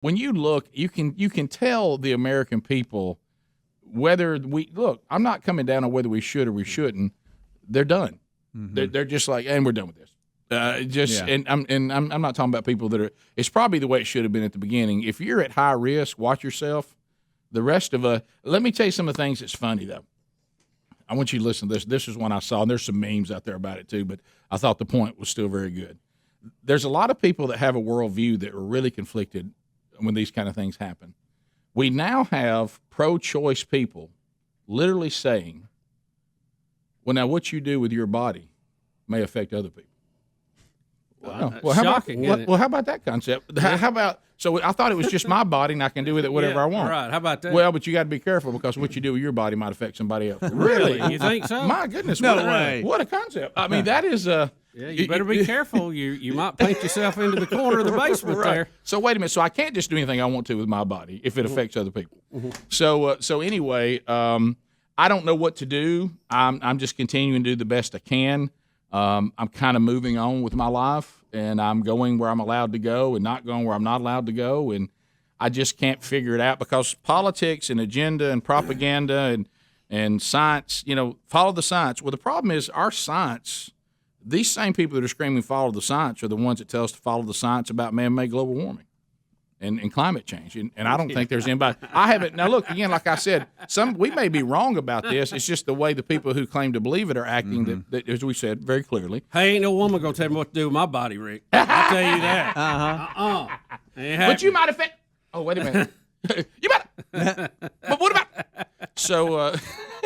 when you look, you can tell the American people whether we look. I'm not coming down on whether we should or we shouldn't. They're done. Mm-hmm. They're just like, and we're done with this. And I'm not talking about people that are. It's probably the way it should have been at the beginning. If you're at high risk, watch yourself. The rest of let me tell you some of the things that's funny though. I want you to listen to this. This is one I saw, and there's some memes out there about it too. But I thought the point was still very good. There's a lot of people that have a worldview that are really conflicted when these kind of things happen. We now have pro-choice people literally saying, "Well, now what you do with your body may affect other people." Well, shocking. How about that concept? How about? So I thought it was just my body, and I can do with it whatever I want. Right. How about that? Well, but you got to be careful because what you do with your body might affect somebody else. Really? You think so? My goodness! No way. What a concept! I mean, that is Yeah, you better be careful. You might paint yourself into the corner of the basement there. So wait a minute. So I can't just do anything I want to with my body if it affects other people. So anyway, I don't know what to do. I'm just continuing to do the best I can. I'm kind of moving on with my life, and I'm going where I'm allowed to go and not going where I'm not allowed to go. And I just can't figure it out because politics and agenda and propaganda and science, follow the science. Well, the problem is our science, these same people that are screaming follow the science are the ones that tell us to follow the science about man-made global warming and climate change. And I don't think there's anybody. I haven't. Now, look, again, like I said, we may be wrong about this. It's just the way the people who claim to believe it are acting that, as we said very clearly. Hey, ain't no woman going to tell me what to do with my body, Rick. I'll tell you that. But you might affect. Oh, wait a minute. You might. But what about? So.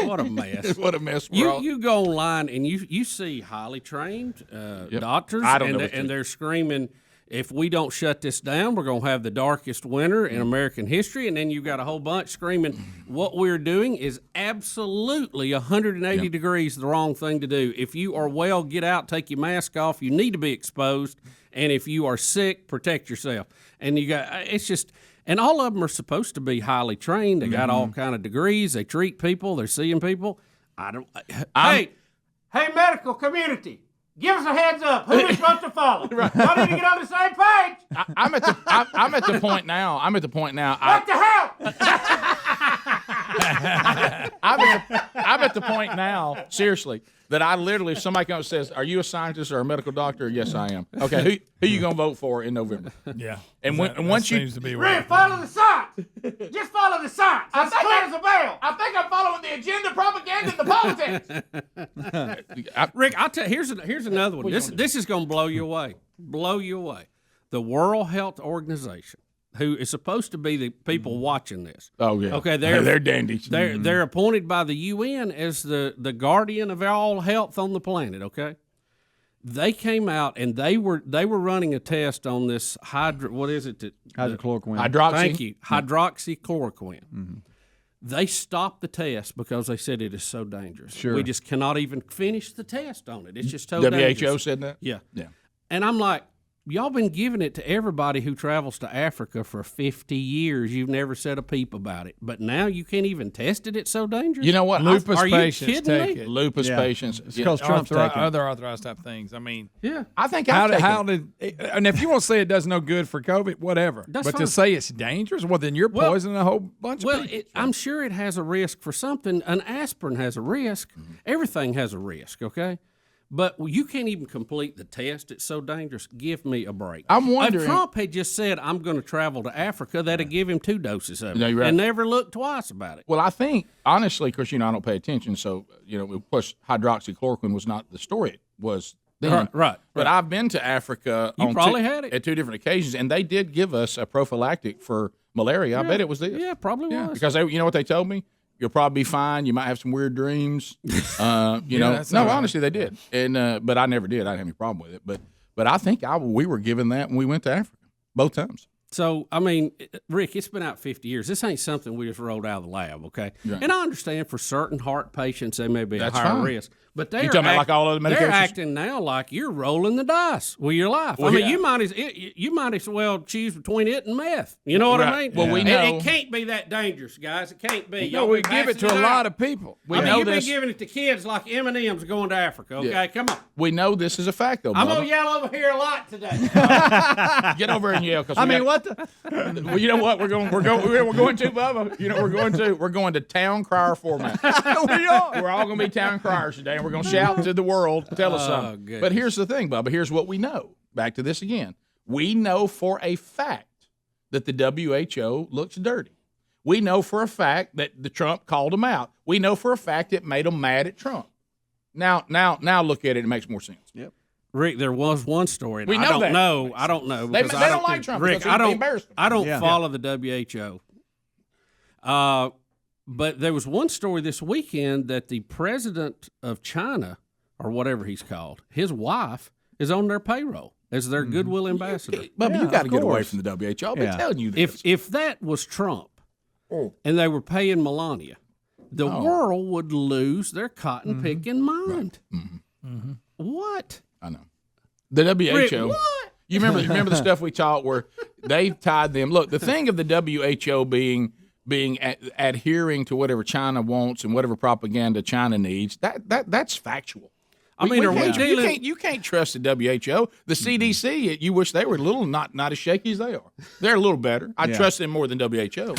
What a mess. What a mess. You go online and you see highly trained doctors, and they're screaming, if we don't shut this down, we're going to have the darkest winter in American history. And then you've got a whole bunch screaming, what we're doing is absolutely 180 degrees the wrong thing to do. If you are well, get out, take your mask off. You need to be exposed. And if you are sick, protect yourself. And it's just, and all of them are supposed to be highly trained. They got all kind of degrees. They treat people. They're seeing people. Hey, medical community. Give us a heads up. Who is supposed to follow? Y'all need to get on the same page. I'm at the point now. What the hell? I'm at the point now, seriously, that I literally, if somebody comes and says, "Are you a scientist or a medical doctor?" Yes, I am. Okay, who you gonna vote for in November? Yeah. And once you seems to be Rick, follow the science. Just follow the science. That's clear as a bell. I think I'm following the agenda, propaganda, and the politics. Rick, I'll tell you, here's another one. This is going to blow you away. Blow you away. The World Health Organization, who is supposed to be the people watching this. Oh yeah. Okay, they're dandies. They're appointed by the UN as the guardian of all health on the planet. Okay. They came out and they were running a test on this hydrochloroquine. Thank you, hydroxychloroquine. Mm-hmm. They stopped the test because they said it is so dangerous. Sure. We just cannot even finish the test on it. It's just so dangerous. W.H.O. said that? Yeah. Yeah. And I'm like, y'all been giving it to everybody who travels to Africa for 50 years. You've never said a peep about it. But now you can't even test it. It's so dangerous. You know what? Lupus Are you patients kidding take me? it. Lupus patients. It's because Trump's taking other authorized type things. I mean, I think and if you want to say it does no good for COVID, whatever. That's but fine. To say it's dangerous, well, then you're poisoning a whole bunch of people. I'm sure it has a risk for something. An aspirin has a risk. Everything has a risk, okay? But you can't even complete the test. It's so dangerous. Give me a break. I'm wondering. If Trump had just said, I'm going to travel to Africa, that'd give him 2 doses of it. No, you're right. And never looked twice about it. Well, I think, honestly, because, I don't pay attention, so, plus hydroxychloroquine was not the story it was then. Right. But I've been to Africa You probably had it. at 2 different occasions, and they did give us a prophylactic for malaria. I bet it was this. Yeah, probably was. Because you know what they told me? You'll probably be fine. You might have some weird dreams. Honestly, they did. And but I never did. I didn't have any problem with it. But I think we were given that when we went to Africa both times. So, I mean, Rick, it's been out 50 years. This ain't something we just rolled out of the lab, okay? Right. And I understand for certain heart patients, they may be at higher risk. But You talking about like all other medications? They're acting now like you're rolling the dice with your life. Well, I mean, you might as well choose between it and meth. You know what I mean? Well, we know. It can't be that dangerous, guys. It can't be. No, we give it to a lot of people. You've been giving it to kids like M&M's going to Africa, okay? Yeah. Come on. We know this is a fact, though, Bubba. I'm going to yell over here a lot today. Get over and yell. What Well, you know what? We're going to, Bubba. You know, we're going to town crier format. We are. We're all going to be town criers today, and we're going to shout to the world, tell us something. Goodness. But here's the thing, Bubba. Here's what we know. Back to this again. We know for a fact that the WHO looks dirty. We know for a fact that the Trump called them out. We know for a fact it made them mad at Trump. Now look at it. It makes more sense. Yep. Rick, there was one story. We know I don't know. They don't like Trump. Rick, I don't follow the WHO. But there was one story this weekend that the president of China, or whatever he's called, his wife is on their payroll as their goodwill ambassador. Bubba, you got to get away from the WHO. I've been telling you this. If that was Trump and they were paying Melania, the world would lose their cotton picking mind. Right. What? I know. The WHO. Rick, what? You remember the stuff we taught where they tied them. Look, the thing of the WHO being adhering to whatever China wants and whatever propaganda China needs, that's factual. You can't trust the WHO. The C.D.C. You wish they were a little not as shaky as they are. They're a little better. I trust them more than WHO.